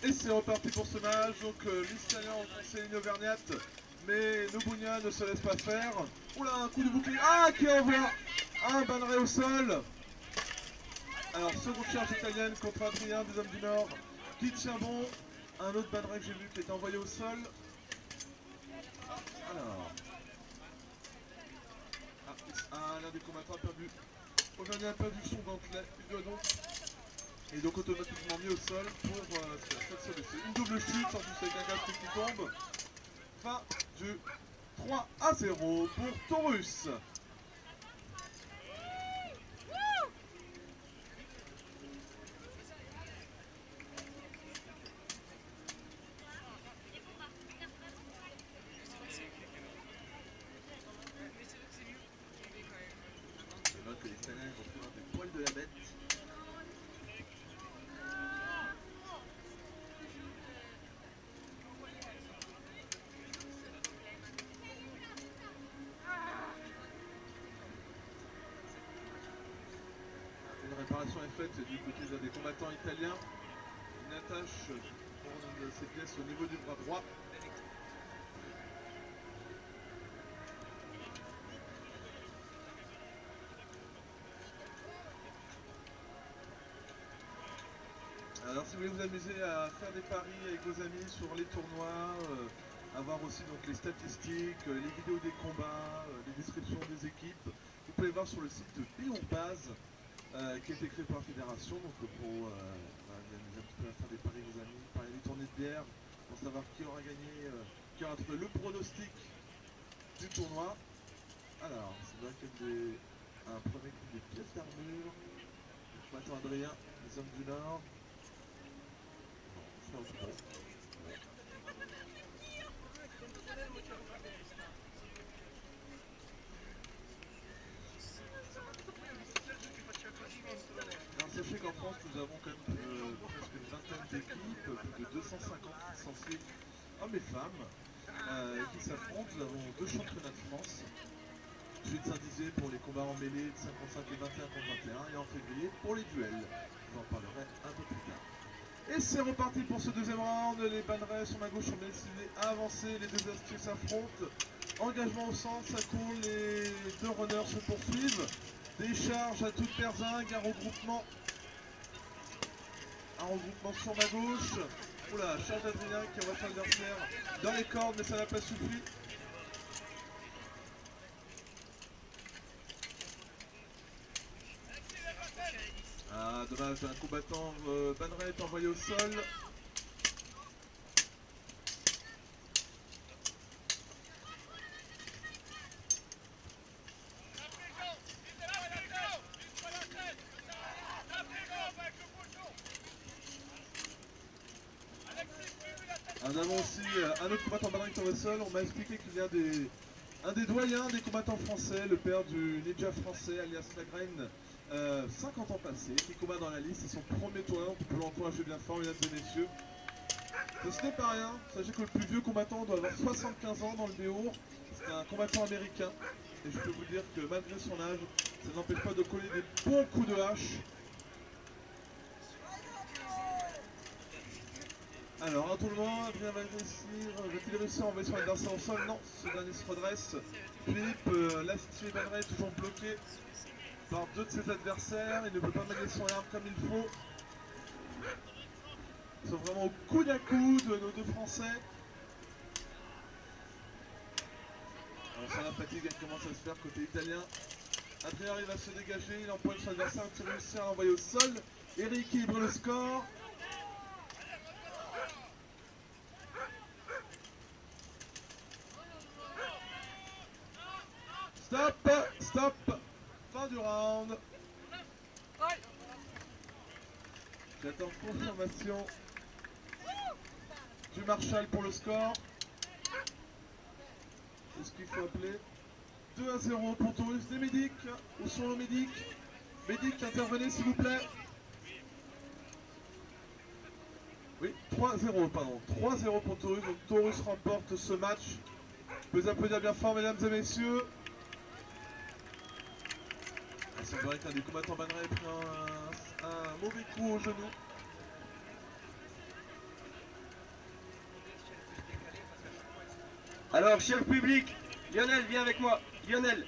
Et c'est reparti pour ce match. Donc l'Italien enfoncé ligne auvergnate. Mais Nobunia ne se laisse pas faire. Oula, un coup de bouclier. Ah, qui envoie un banneret au sol. Alors, seconde charge italienne contre Adrien des Hommes du Nord qui tient bon. Un autre banneret que j'ai vu qui est envoyé au sol. Alors. L'un des combattants a perdu. Auvergnat a perdu son gantelet. Il doit donc. Et donc automatiquement mis au sol pour se laisser. Une double chute en plus avec un gaz qui tombe. Fin du 3-0 pour Taurus. Je note que les Italiens vont prendre des poils de la bête. Une réparation est faite du côté des combattants italiens. Une attache pour ces pièces au niveau du bras droit. Alors si vous voulez vous amuser à faire des paris avec vos amis sur les tournois, avoir aussi donc les statistiques, les vidéos des combats, les descriptions des équipes, vous pouvez voir sur le site Biombase qui est écrit par la fédération, donc pour vous amuser un petit peu à faire des paris avec vos amis, parier des tournées de bière, pour savoir qui aura gagné, qui aura trouvé le pronostic du tournoi. Alors, c'est vrai qu'il y a un premier coup des pièces d'armure, combattant Adrien, les Hommes du Nord. Alors sachez qu'en France nous avons quand même presque une vingtaine d'équipes, plus de 250 licenciés hommes et femmes qui s'affrontent. Nous avons 2 championnats de France. Celui de Saint-Dizier pour les combats en mêlée de 55 et 21 contre 21 et en février pour les duels. J'en parlerai un peu plus tard. Et c'est reparti pour ce deuxième round. Les bannerets sur ma gauche sont bien décidés à avancer. Les deux astiers s'affrontent. Engagement au centre, ça coule. Les deux runners se poursuivent. Des charges à toute berzingue. Un regroupement sur ma gauche. Oula, charge d'Adrien qui envoie son adversaire dans les cordes, mais ça n'a pas suffi. Ah, dommage, un combattant banneret est envoyé au sol. Nous avons aussi un autre combattant banneret qui est au sol. On m'a expliqué qu'il y a un des doyens des combattants français, le père du ninja français alias Lagraine, 50 ans passés, qui combat dans la liste. C'est son premier tournoi, on peut l'encourager bien fort, mesdames et messieurs. Ce n'est pas rien, sachez que le plus vieux combattant doit avoir 75 ans dans le Béour. C'est un combattant américain. Et je peux vous dire que malgré son âge, ça n'empêche pas de coller des bons coups de hache. Alors, un tournement, Adrien va-t-il réussir à envoyer son adversaire au sol? Non, ce dernier se redresse. Philippe, l'astier banneret est toujours bloqué par 2 de ses adversaires. Il ne peut pas manier son arme comme il faut. Ils sont vraiment au coude à coude, nos deux Français. On sent la fatigue, elle commence à se faire côté italien. Adrien arrive à se dégager, il empoigne son adversaire, il réussit à l'envoyer au sol. Et rééquilibre le score. Stop, stop, fin du round. J'attends confirmation du Marshall pour le score. C'est ce qu'il faut appeler. 2-0 pour Taurus. Des médics. Où sont nos médics? Médics, intervenez s'il vous plaît. Oui, 3-0, pardon. 3-0 pour Taurus. Donc Taurus remporte ce match. Vous pouvez applaudir bien fort, mesdames et messieurs. Il semblerait qu'un des combattants banneret ait pris un mauvais coup au genou. Alors, cher public, Lionel, viens avec moi. Lionel,